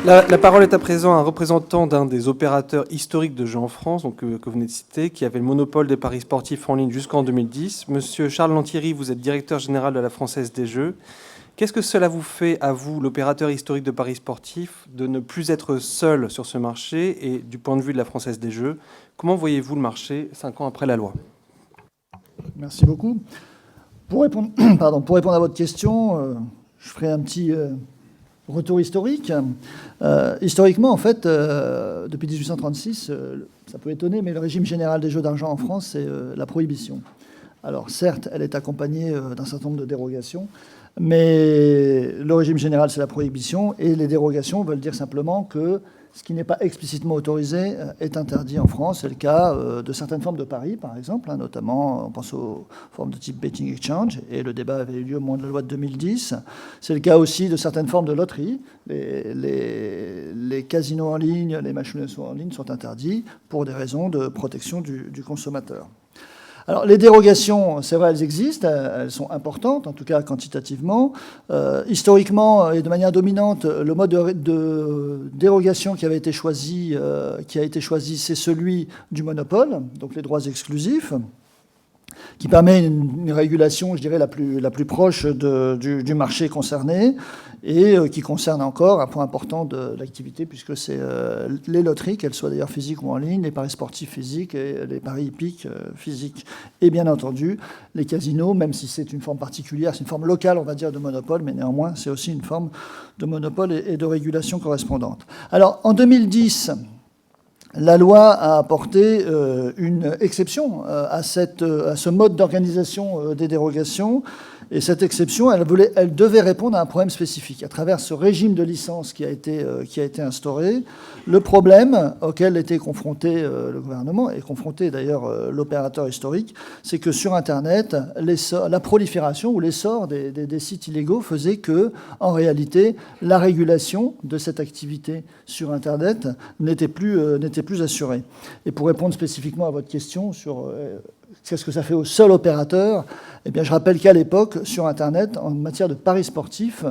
La parole est à présent à un représentant d'un des opérateurs historiques de jeux en France, donc, que vous venez de citer, qui avait le monopole des paris sportifs en ligne jusqu'en 2010. Monsieur Charles Lantieri, vous êtes directeur général de la Française des Jeux. Qu'est-ce que cela vous fait, à vous, l'opérateur historique de paris sportifs, de ne plus être seul sur ce marché? Et du point de vue de la Française des Jeux, comment voyez-vous le marché 5 ans après la loi? Merci beaucoup. Pour répondre, pour répondre à votre question, je ferai un petit retour historique. Historiquement, en fait, depuis 1836, ça peut étonner, mais le régime général des jeux d'argent en France, c'est la prohibition. Alors certes, elle est accompagnée d'un certain nombre de dérogations, mais le régime général, c'est la prohibition, et les dérogations veulent dire simplement que ce qui n'est pas explicitement autorisé est interdit en France. C'est le cas de certaines formes de paris, par exemple, notamment, on pense aux formes de type betting exchange, et le débat avait eu lieu au moment de la loi de 2010. C'est le cas aussi de certaines formes de loterie. Les casinos en ligne, les machines en ligne sont interdits pour des raisons de protection du consommateur. Alors, les dérogations, c'est vrai, elles existent, elles sont importantes, en tout cas quantitativement. Historiquement et de manière dominante, le mode de dérogation qui a été choisi, c'est celui du monopole, donc les droits exclusifs, qui permet une régulation, je dirais, la plus proche du marché concerné, et qui concerne encore un point important de l'activité, puisque c'est les loteries, qu'elles soient d'ailleurs physiques ou en ligne, les paris sportifs physiques et les paris hippiques physiques. Et bien entendu, les casinos, même si c'est une forme particulière, c'est une forme locale, on va dire, de monopole, mais néanmoins, c'est aussi une forme de monopole et de régulation correspondante. Alors, en 2010... la loi a apporté une exception à ce mode d'organisation des dérogations. Et cette exception, elle devait répondre à un problème spécifique. À travers ce régime de licence qui a été instauré, le problème auquel était confronté le gouvernement, et confronté d'ailleurs l'opérateur historique, c'est que sur Internet, la prolifération ou l'essor des sites illégaux faisait que, en réalité, la régulation de cette activité sur Internet n'était plus assurée. Et pour répondre spécifiquement à votre question sur qu'est-ce que ça fait au seul opérateur, eh bien, je rappelle qu'à l'époque, sur Internet, en matière de paris sportifs,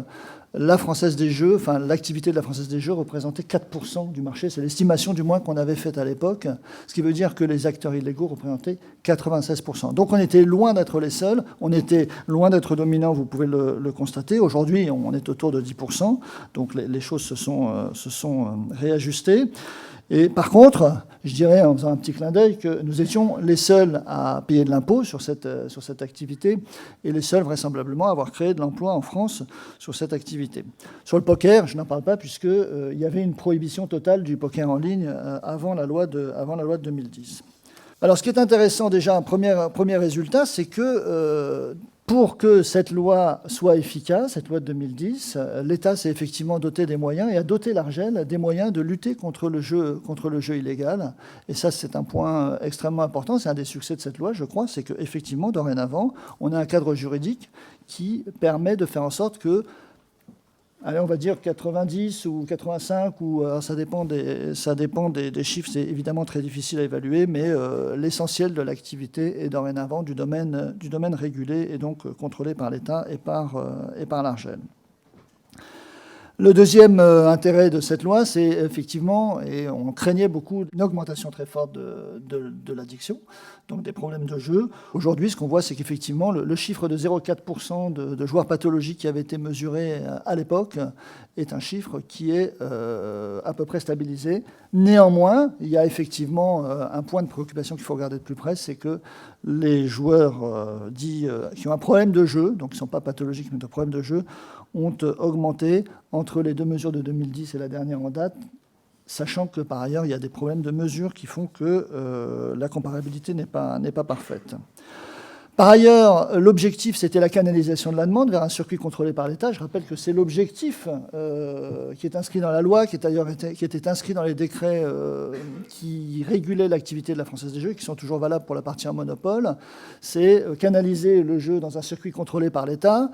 la Française des Jeux, enfin l'activité de la Française des Jeux représentait 4% du marché. C'est l'estimation du moins qu'on avait faite à l'époque, ce qui veut dire que les acteurs illégaux représentaient 96%. Donc on était loin d'être les seuls, on était loin d'être dominants, vous pouvez le constater. Aujourd'hui, on est autour de 10%, donc les choses se sont réajustées. Et par contre, je dirais, en faisant un petit clin d'œil, que nous étions les seuls à payer de l'impôt sur cette activité et les seuls, vraisemblablement, à avoir créé de l'emploi en France sur cette activité. Sur le poker, je n'en parle pas, puisqu'il y avait une prohibition totale du poker en ligne avant la loi de 2010. Alors, ce qui est intéressant, déjà, un premier résultat, c'est que pour que cette loi soit efficace, cette loi de 2010, l'État s'est effectivement doté des moyens et a doté l'Argel des moyens de lutter contre le jeu illégal. Et ça, c'est un point extrêmement important. C'est un des succès de cette loi, je crois, c'est qu'effectivement, dorénavant, on a un cadre juridique qui permet de faire en sorte que, allez, on va dire 90 ou 85, ou ça dépend des chiffres, c'est évidemment très difficile à évaluer, mais l'essentiel de l'activité est dorénavant du domaine régulé et donc contrôlé par l'État et par l'Argel. Le deuxième intérêt de cette loi, c'est effectivement, et on craignait beaucoup, une augmentation très forte de l'addiction, donc des problèmes de jeu. Aujourd'hui, ce qu'on voit, c'est qu'effectivement, le chiffre de 0,4% de joueurs pathologiques qui avait été mesuré à l'époque est un chiffre qui est à peu près stabilisé. Néanmoins, il y a effectivement un point de préoccupation qu'il faut regarder de plus près, c'est que les joueurs qui ont un problème de jeu, donc qui ne sont pas pathologiques, mais de problème de jeu, ont augmenté entre les deux mesures de 2010 et la dernière en date, sachant que par ailleurs, il y a des problèmes de mesure qui font que la comparabilité n'est pas parfaite. Par ailleurs, l'objectif, c'était la canalisation de la demande vers un circuit contrôlé par l'État. Je rappelle que c'est l'objectif qui est inscrit dans la loi, qui était inscrit dans les décrets qui régulaient l'activité de la Française des Jeux, qui sont toujours valables pour la partie en monopole. C'est canaliser le jeu dans un circuit contrôlé par l'État.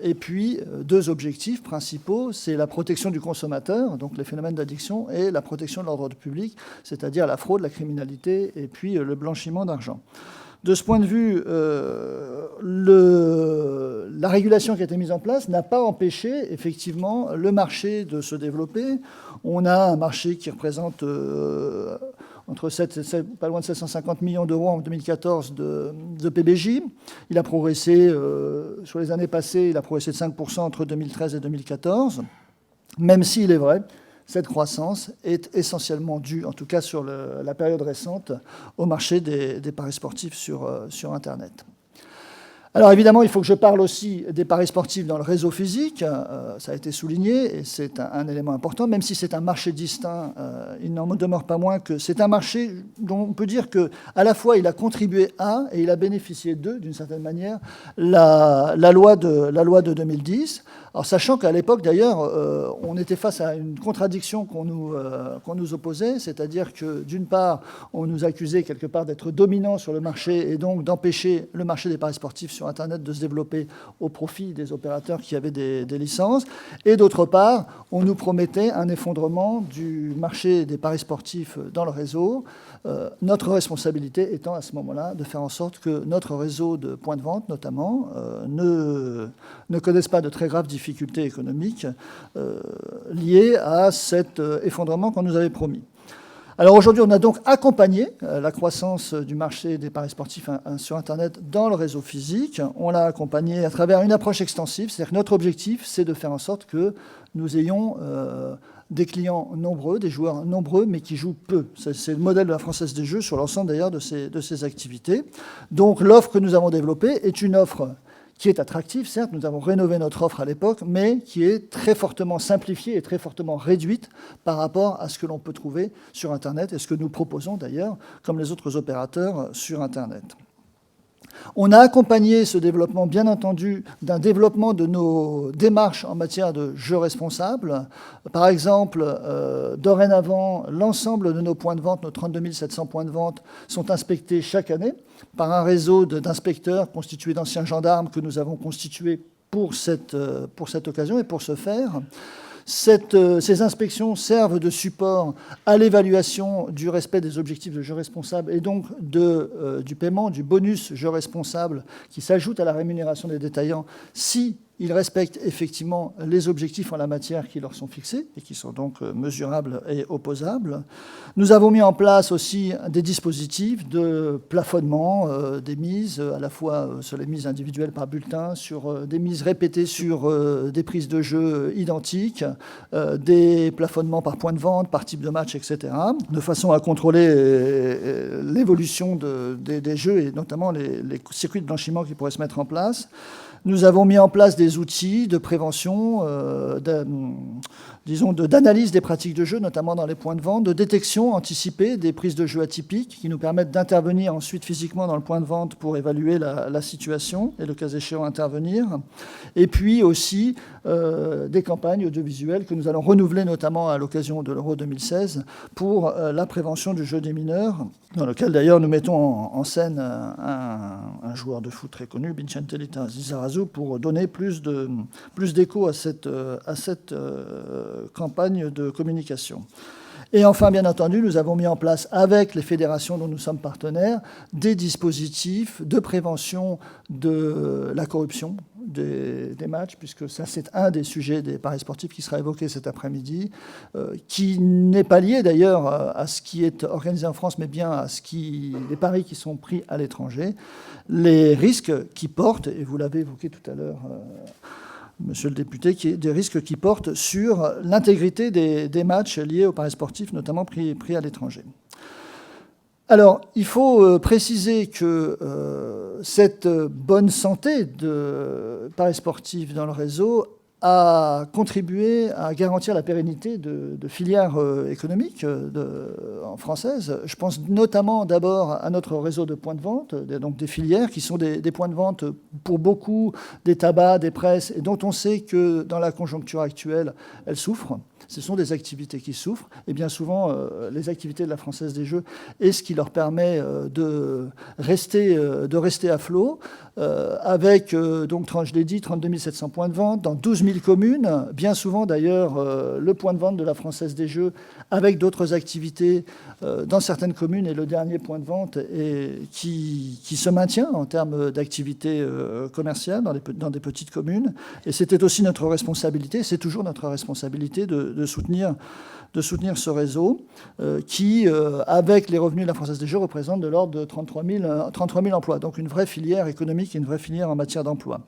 Et puis, deux objectifs principaux, c'est la protection du consommateur, donc les phénomènes d'addiction, et la protection de l'ordre public, c'est-à-dire la fraude, la criminalité, et puis le blanchiment d'argent. De ce point de vue, la régulation qui a été mise en place n'a pas empêché effectivement le marché de se développer. On a un marché qui représente entre pas loin de 750 millions d'euros en 2014 de PBJ. Il a progressé, sur les années passées, il a progressé de 5% entre 2013 et 2014, même s'il est vrai, cette croissance est essentiellement due, en tout cas sur la période récente, au marché des paris sportifs sur Internet. Alors évidemment, il faut que je parle aussi des paris sportifs dans le réseau physique. Ça a été souligné et c'est un élément important. Même si c'est un marché distinct, il n'en demeure pas moins que c'est un marché dont on peut dire qu'à la fois il a contribué à et il a bénéficié de, d'une certaine manière, la loi de 2010. Alors, sachant qu'à l'époque, d'ailleurs, on était face à une contradiction qu'on nous opposait, c'est-à-dire que, d'une part, on nous accusait quelque part d'être dominant sur le marché et donc d'empêcher le marché des paris sportifs sur Internet de se développer au profit des opérateurs qui avaient des licences, et d'autre part, on nous promettait un effondrement du marché des paris sportifs dans le réseau, notre responsabilité étant à ce moment-là de faire en sorte que notre réseau de points de vente, notamment, ne connaisse pas de très graves difficultés économiques liées à cet effondrement qu'on nous avait promis. Alors aujourd'hui, on a donc accompagné la croissance du marché des paris sportifs sur Internet dans le réseau physique. On l'a accompagné à travers une approche extensive, c'est-à-dire que notre objectif, c'est de faire en sorte que nous ayons des clients nombreux, des joueurs nombreux, mais qui jouent peu. C'est le modèle de la Française des Jeux sur l'ensemble d'ailleurs de ces activités. Donc l'offre que nous avons développée est une offre qui est attractive, certes, nous avons rénové notre offre à l'époque, mais qui est très fortement simplifiée et très fortement réduite par rapport à ce que l'on peut trouver sur Internet et ce que nous proposons d'ailleurs, comme les autres opérateurs, sur Internet. On a accompagné ce développement, bien entendu, d'un développement de nos démarches en matière de jeux responsables. Par exemple, dorénavant, l'ensemble de nos points de vente, nos 32 700 points de vente, sont inspectés chaque année par un réseau d'inspecteurs constitué d'anciens gendarmes que nous avons constitué pour cette occasion et pour ce faire. Ces inspections servent de support à l'évaluation du respect des objectifs de jeu responsable et donc du paiement du bonus jeu responsable qui s'ajoute à la rémunération des détaillants si ils respectent effectivement les objectifs en la matière qui leur sont fixés et qui sont donc mesurables et opposables. Nous avons mis en place aussi des dispositifs de plafonnement des mises, à la fois sur les mises individuelles par bulletin, sur des mises répétées sur des prises de jeu identiques, des plafonnements par point de vente, par type de match, etc., de façon à contrôler l'évolution des jeux et notamment les circuits de blanchiment qui pourraient se mettre en place. Nous avons mis en place des outils de prévention, d'analyse des pratiques de jeu, notamment dans les points de vente, de détection anticipée des prises de jeu atypiques qui nous permettent d'intervenir ensuite physiquement dans le point de vente pour évaluer la situation et le cas échéant intervenir. Et puis aussi des campagnes audiovisuelles que nous allons renouveler notamment à l'occasion de l'Euro 2016 pour la prévention du jeu des mineurs, dans lequel d'ailleurs nous mettons en scène un joueur de foot très connu, Binchentelita Lizarazu, pour donner plus d'écho à cette campagne de communication. Et enfin, bien entendu, nous avons mis en place, avec les fédérations dont nous sommes partenaires, des dispositifs de prévention de la corruption des matchs, puisque ça, c'est un des sujets des paris sportifs qui sera évoqué cet après-midi, qui n'est pas lié d'ailleurs à ce qui est organisé en France, mais bien à les paris qui sont pris à l'étranger, les risques qui portent, et vous l'avez évoqué tout à l'heure, Monsieur le député, des risques qui portent sur l'intégrité des matchs liés aux paris sportifs, notamment pris à l'étranger. Alors, il faut préciser que cette bonne santé de paris sportifs dans le réseau a contribué à garantir la pérennité de filières économiques françaises. Je pense notamment d'abord à notre réseau de points de vente, donc des filières qui sont des points de vente pour beaucoup des tabacs, des presses, et dont on sait que dans la conjoncture actuelle, elles souffrent. Ce sont des activités qui souffrent, et bien souvent, les activités de la Française des Jeux est ce qui leur permet de rester à flot, avec, donc, je l'ai dit, 32 700 points de vente dans 12 000 1000 communes, bien souvent d'ailleurs le point de vente de la Française des Jeux avec d'autres activités dans certaines communes est le dernier point de vente qui se maintient en termes d'activité commerciale dans des petites communes. Et c'était aussi notre responsabilité, c'est toujours notre responsabilité de soutenir ce réseau qui, avec les revenus de la Française des Jeux, représente de l'ordre de 33 000 emplois. Donc une vraie filière économique et une vraie filière en matière d'emploi.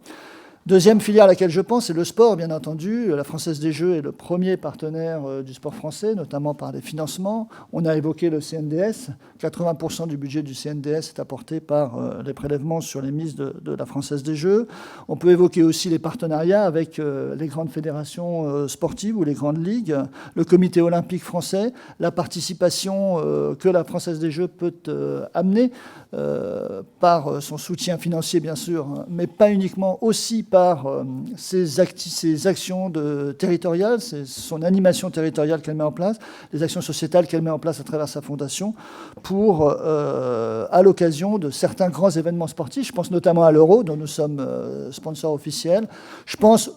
Deuxième filière à laquelle je pense, c'est le sport, bien entendu. La Française des Jeux est le premier partenaire du sport français, notamment par les financements. On a évoqué le CNDS. 80% du budget du CNDS est apporté par les prélèvements sur les mises de la Française des Jeux. On peut évoquer aussi les partenariats avec les grandes fédérations sportives ou les grandes ligues, le comité olympique français, la participation que la Française des Jeux peut amener par son soutien financier, bien sûr, mais pas uniquement, aussi par ses actions territoriales, son animation territoriale qu'elle met en place, les actions sociétales qu'elle met en place à travers sa fondation, pour, à l'occasion de certains grands événements sportifs. Je pense notamment à l'Euro, dont nous sommes sponsors officiels. Je pense,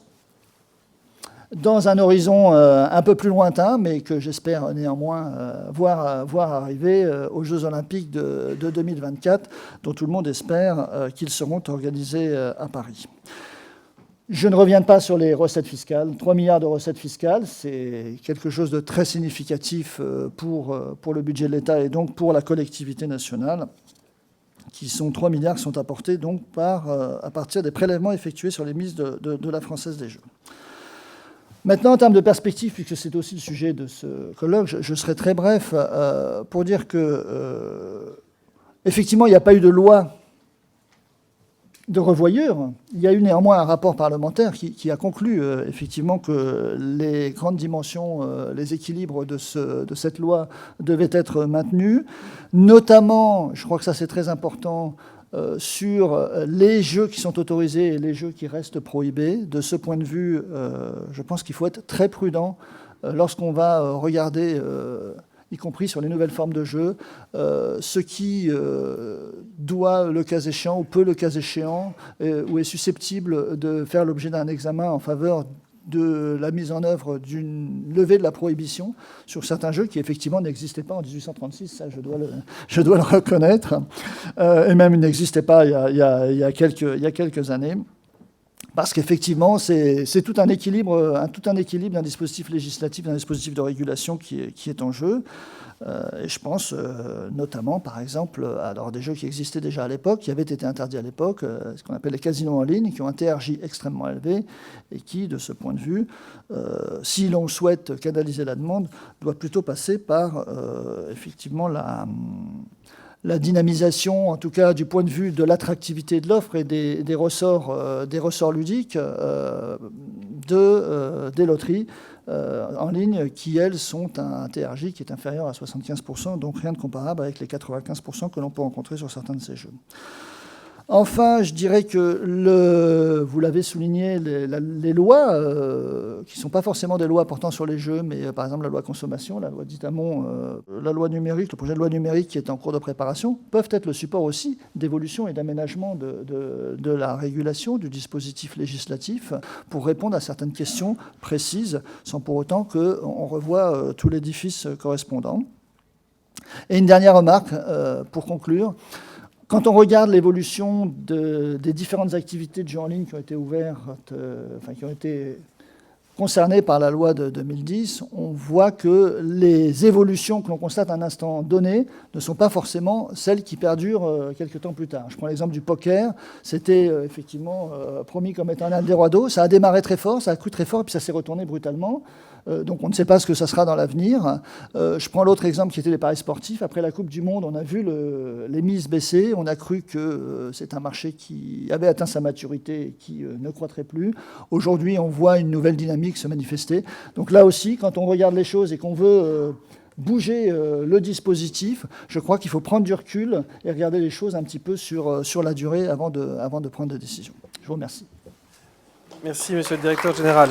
dans un horizon un peu plus lointain, mais que j'espère néanmoins voir arriver aux Jeux Olympiques de 2024, dont tout le monde espère qu'ils seront organisés à Paris. Je ne reviens pas sur les recettes fiscales. 3 milliards de recettes fiscales, c'est quelque chose de très significatif pour le budget de l'État et donc pour la collectivité nationale, qui sont 3 milliards qui sont apportés donc à partir des prélèvements effectués sur les mises de la Française des Jeux. Maintenant, en termes de perspective, puisque c'est aussi le sujet de ce colloque, je serai très bref pour dire que, effectivement, il n'y a pas eu de loi de revoyure. Il y a eu néanmoins un rapport parlementaire qui a conclu, effectivement, que les grandes dimensions, les équilibres de cette loi devaient être maintenus, notamment, je crois que ça c'est très important, sur les jeux qui sont autorisés et les jeux qui restent prohibés. De ce point de vue, je pense qu'il faut être très prudent lorsqu'on va regarder, y compris sur les nouvelles formes de jeux, ce qui doit, le cas échéant, ou peut, le cas échéant, ou est susceptible de faire l'objet d'un examen en faveur de la mise en œuvre d'une levée de la prohibition sur certains jeux qui effectivement n'existaient pas en 1836, ça je dois le reconnaître, et même ils n'existaient pas il y a quelques années, parce qu'effectivement c'est tout un équilibre d'un dispositif législatif, d'un dispositif de régulation qui est en jeu. Et je pense notamment, par exemple, alors des jeux qui existaient déjà à l'époque, qui avaient été interdits à l'époque, ce qu'on appelle les casinos en ligne, qui ont un TRJ extrêmement élevé et qui, de ce point de vue, si l'on souhaite canaliser la demande, doit plutôt passer par, effectivement, la dynamisation, en tout cas du point de vue de l'attractivité de l'offre et des ressorts ludiques des loteries en ligne qui, elles, sont un TRJ qui est inférieur à 75%, donc rien de comparable avec les 95% que l'on peut rencontrer sur certains de ces jeux. Enfin, je dirais que, vous l'avez souligné, les lois, qui ne sont pas forcément des lois portant sur les jeux, mais par exemple la loi consommation, la loi dite Hamon, la loi numérique, le projet de loi numérique qui est en cours de préparation, peuvent être le support aussi d'évolution et d'aménagement de la régulation, du dispositif législatif, pour répondre à certaines questions précises, sans pour autant qu'on revoie tout l'édifice correspondant. Et une dernière remarque, pour conclure. Quand on regarde l'évolution des différentes activités de jeux en ligne qui ont été ouvertes, qui ont été concernées par la loi de 2010, on voit que les évolutions que l'on constate à un instant donné ne sont pas forcément celles qui perdurent quelques temps plus tard. Je prends l'exemple du poker. C'était effectivement promis comme étant un Eldorado. Ça a démarré très fort, ça a cru très fort, et puis ça s'est retourné brutalement. Donc on ne sait pas ce que ça sera dans l'avenir. Je prends l'autre exemple qui était les paris sportifs. Après la Coupe du Monde, on a vu les mises baisser. On a cru que c'est un marché qui avait atteint sa maturité et qui ne croîtrait plus. Aujourd'hui, on voit une nouvelle dynamique se manifester. Donc là aussi, quand on regarde les choses et qu'on veut bouger le dispositif, je crois qu'il faut prendre du recul et regarder les choses un petit peu sur la durée avant de prendre des décisions. Je vous remercie. Merci, monsieur le directeur général.